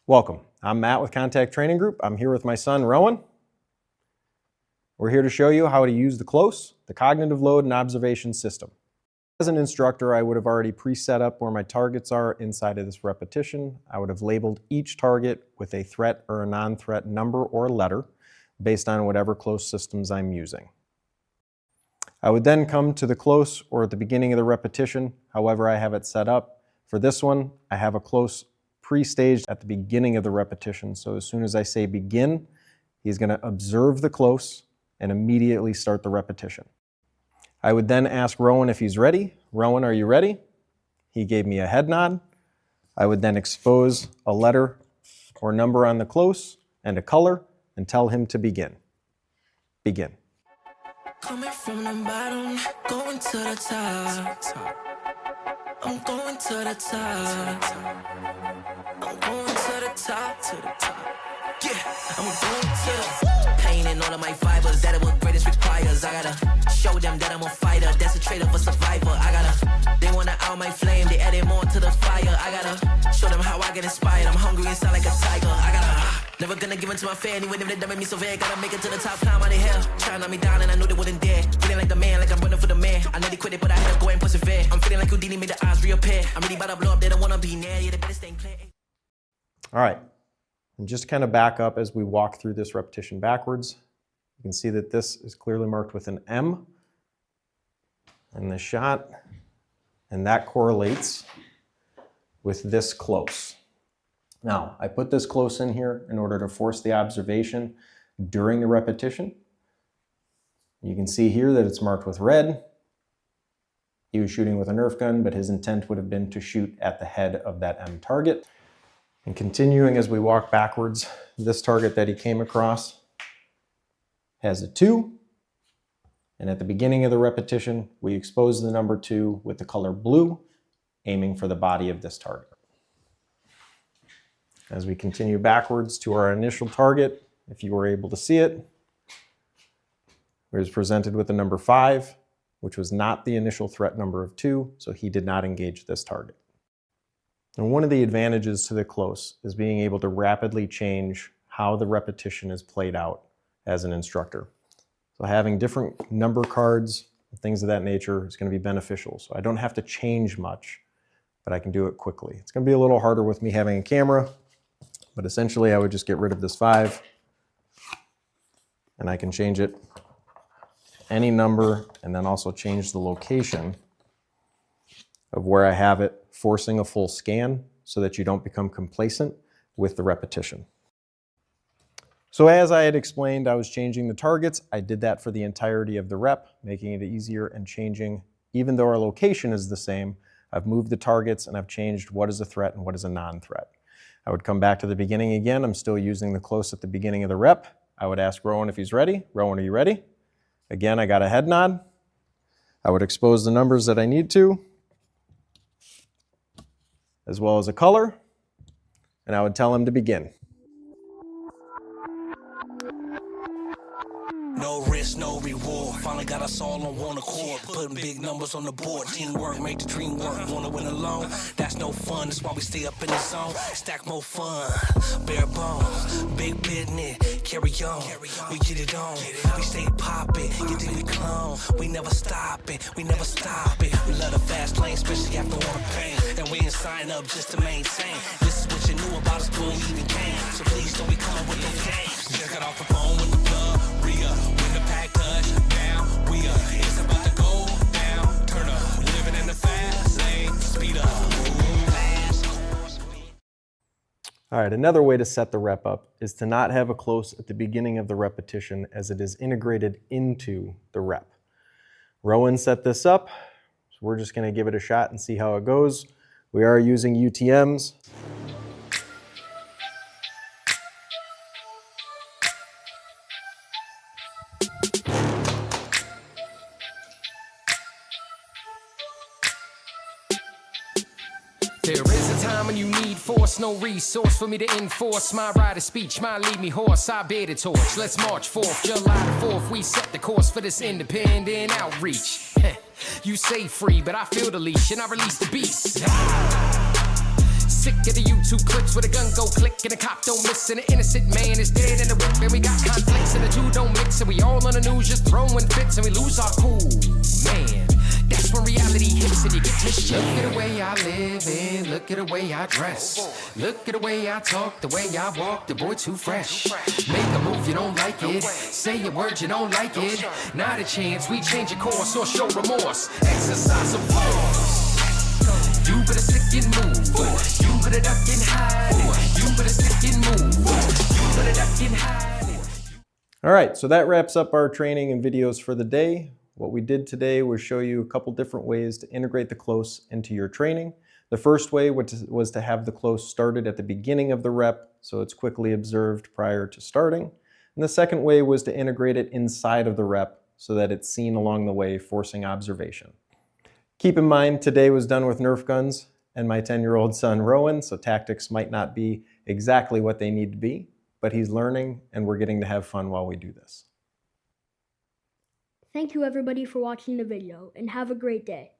Welcome. I'm Matt with ConTact Training Group. I'm here with my son, Rowan. We're here to show you how to use the CLOS, the Cognitive Load and Observation System. As an instructor, I would have already pre-set up where my targets are inside of this repetition. I would have labeled each target with a threat or a non-threat number or letter based on whatever CLOS systems I'm using. I would then come to the CLOS or at the beginning of the repetition, however I have it set up. For this one, I have a CLOS pre-staged at the beginning of the repetition. So as soon as I say begin, he's going to observe the CLOS and immediately start the repetition. I would then ask Rowan if he's ready. Rowan, are you ready? He gave me a head nod. I would then expose a letter or number on the CLOS and a color and tell him to begin. Begin. Coming from the bottom, going to the top. I'm going to the top. I'm going to the top. Yeah, I'm going to the pain in all of my fibers. That is what greatest requires. I gotta show them that I'm a fighter. That's a traitor for survivor. They wanna out my flame. They added more to the fire. I gotta show them how I get inspired. I'm hungry inside like a tiger. I gotta never gonna give in to my fan. Even if they done me so bad, gotta make it to the top. Climb out of hell. Trying to knock me down and I knew they wasn't there. Feeling like the man, like I'm running for the man. I know they quit it, but I had to go and persevere. I'm feeling like Houdini made the odds reappear. I'm really about to blow up. They don't wanna be near. Yeah, they better stay clear. All right. And just kind of back up as we walk through this repetition backwards. You can see that this is clearly marked with an M in the shot, and that correlates with this CLOS. Now, I put this CLOS in here in order to force the observation during the repetition. You can see here that it's marked with red. He was shooting with a Nerf gun, but his intent would have been to shoot at the head of that M target. And continuing as we walk backwards, this target that he came across has a 2. And at the beginning of the repetition, we expose the number 2 with the color blue, aiming for the body of this target. As we continue backwards to our initial target, if you were able to see it, it was presented with the number 5, which was not the initial threat number of 2, so he did not engage this target. And one of the advantages to the CLOS is being able to rapidly change how the repetition is played out as an instructor. So having different number cards, things of that nature is going to be beneficial. So I don't have to change much, but I can do it quickly. It's going to be a little harder with me having a camera, but essentially I would just get rid of this 5 and I can change it any number and then also change the location of where I have it, forcing a full scan so that you don't become complacent with the repetition. So as I had explained, I was changing the targets. I did that for the entirety of the rep, making it easier and changing. Even though our location is the same, I've moved the targets and I've changed what is a threat and what is a non-threat. I would come back to the beginning again. I'm still using the CLOS at the beginning of the rep. I would ask Rowan if he's ready. Rowan, are you ready? Again, I got a head nod. I would expose the numbers that I need to, as well as a color, and I would tell him to begin. No risk, no reward. Finally got us all on one accord. Putting big numbers on the board. Teamwork, make the dream work. Wanna win alone? That's no fun. That's why we stay up in the zone. Stack more fun. Bare bones. Big business. Carry on. We get it on. We stay popping. You think we clone? We never stop it. We never stop it. We love the fast lane, especially after all the pain. And we ain't sign up just to maintain. This is what you knew about us before we even came. So please don't be coming with those games. Just got off the phone with the plug. Re-up. When the pack touch down, we up. It's about to go down. Turn up. We're living in the fast lane. Speed up. All right, another way to set the rep up is to not have a CLOS at the beginning of the repetition as it is integrated into the rep. Rowan set this up, so we're just going to give it a shot and see how it goes. We are using UTMs. There is a time when you need force, no resource for me to enforce my right of speech, my lead me horse, I bear the torch. Let's march forth, July the 4th, we set the course for this independent outreach. You say free, but I feel the leash and I release the beast. Sick of the YouTube clips where the gun go click and the cop don't miss and the innocent man is dead in the whip and we got conflicts and the two don't mix and we all on the news just throwing fits and we lose our cool. Man, that's when reality hits and you get mischief. Look at the way I live and look at the way I dress. Look at the way I talk, the way I walk, the boy too fresh. Make a move, you don't like it. Say a word, you don't like it. Not a chance, we change your course or show remorse. Exercise of force. You better stick and move. You better duck and hide. You better stick and move. You better duck and hide. All right, so that wraps up our training and videos for the day. What we did today was show you a couple different ways to integrate the CLOS into your training. The first way was to have the CLOS started at the beginning of the rep, so it's quickly observed prior to starting. And the second way was to integrate it inside of the rep so that it's seen along the way, forcing observation. Keep in mind, today was done with Nerf guns and my 10-year-old son, Rowan, so tactics might not be exactly what they need to be, but he's learning and we're getting to have fun while we do this. Thank you everybody for watching the video and have a great day.